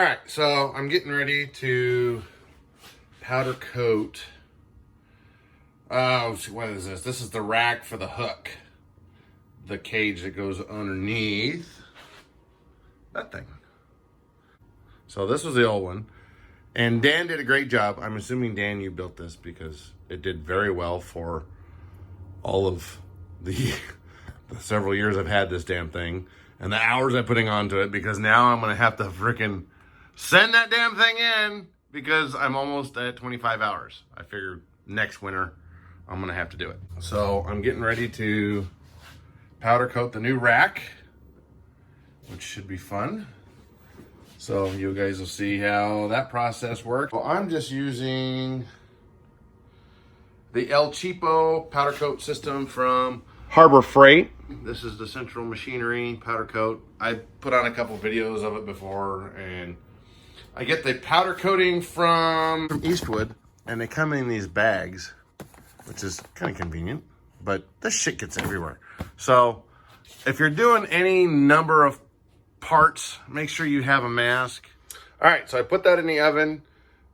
All right, so I'm getting ready to powder coat. What is this? This is the rack for the hook. The cage that goes underneath that thing. So this was the old one. And Dan did a great job. I'm assuming, Dan, you built this because it did very well for all of the several years I've had this damn thing. And the hours I'm putting onto it, because now I'm going to have to freaking send that damn thing in because I'm almost at 25 hours. I figured next winter I'm going to have to do it. So I'm getting ready to powder coat the new rack, which should be fun. So you guys will see how that process works. Well, I'm just using the El Cheapo powder coat system from Harbor Freight. This is the Central Machinery powder coat. I put on a couple videos of it before, and I get the powder coating from Eastwood, and they come in these bags, which is kind of convenient, but this shit gets everywhere. So if you're doing any number of parts, make sure you have a mask. All right, so I put that in the oven.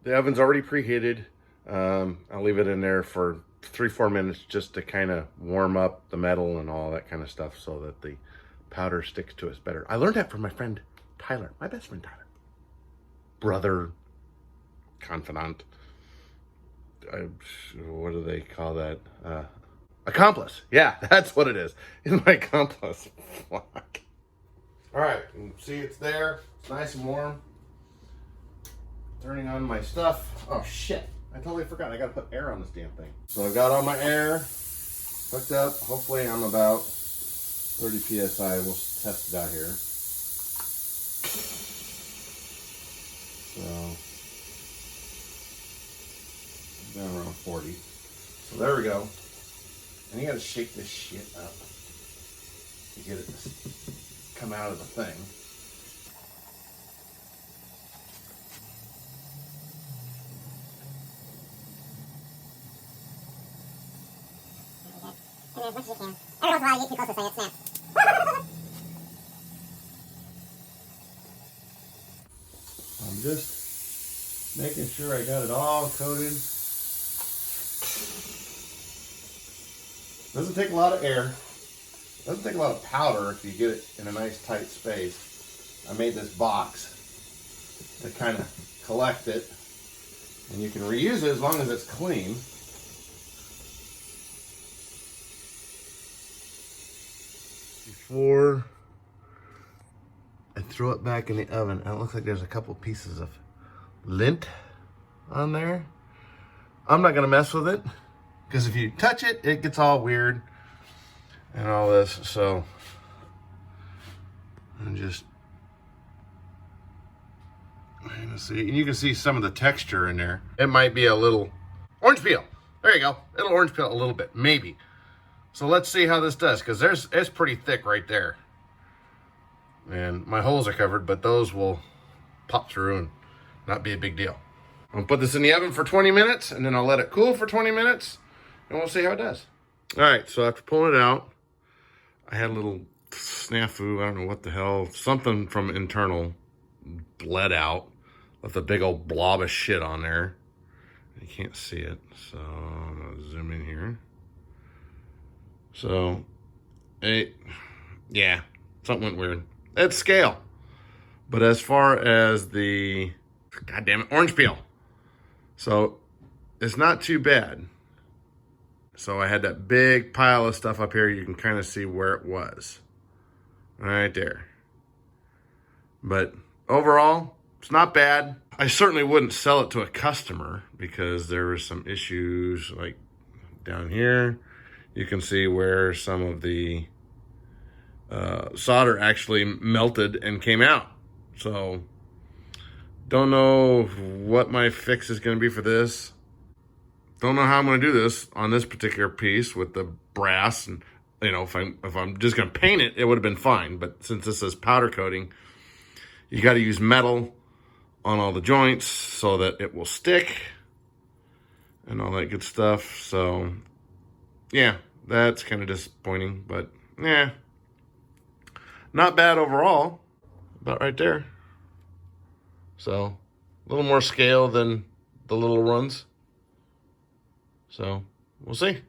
The oven's already preheated. I'll leave it in there for 3-4 minutes just to kind of warm up the metal and all that kind of stuff so that the powder sticks to us better. I learned that from my friend Tyler, my best friend Tyler. Brother, confidant. What do they call that? Accomplice. Yeah, that's what it is. He's my accomplice. Fuck. All right, see it's there. It's nice and warm. Turning on my stuff. Oh shit, I totally forgot. I gotta put air on this damn thing. So I've got all my air hooked up. Hopefully I'm about 30 PSI. We'll test it out here. So, down around 40. So there we go. And you gotta shake this shit up to get it to come out of the thing. As much as you can. Every once in a while you get too close to say it snaps. I'm just making sure I got it all coated. Doesn't take a lot of air. Doesn't take a lot of powder if you get it in a nice tight space. I made this box to kind of collect it, and you can reuse it as long as it's clean. Before I throw it back in the oven, and it looks like there's a couple pieces of lint on there. I'm not gonna mess with it because if you touch it, it gets all weird and all this. So I'm just see, and you can see some of the texture in there. It might be a little orange peel. There you go. It'll orange peel a little bit, maybe. So let's see how this does, because it's pretty thick right there. And my holes are covered, but those will pop through and not be a big deal. I'm gonna put this in the oven for 20 minutes, and then I'll let it cool for 20 minutes, and we'll see how it does. All right, so after pulling it out, I had a little snafu, I don't know what the hell, something from internal bled out, left a big old blob of shit on there. You can't see it, so I'm gonna zoom in here. So, yeah, something went weird. It's scale. But as far as the, goddamn it, orange peel. So, it's not too bad. So I had that big pile of stuff up here. You can kind of see where it was. Right there. But overall, it's not bad. I certainly wouldn't sell it to a customer because there were some issues like down here. You can see where some of the solder actually melted and came out. So, don't know what my fix is going to be for this. Don't know how I'm going to do this on this particular piece with the brass. And, you know, if I'm just going to paint it, it would have been fine. But since this is powder coating, you got to use metal on all the joints so that it will stick and all that good stuff. So, yeah. That's kind of disappointing, but yeah, not bad overall. About right there. So a little more scale than the little ones. So we'll see.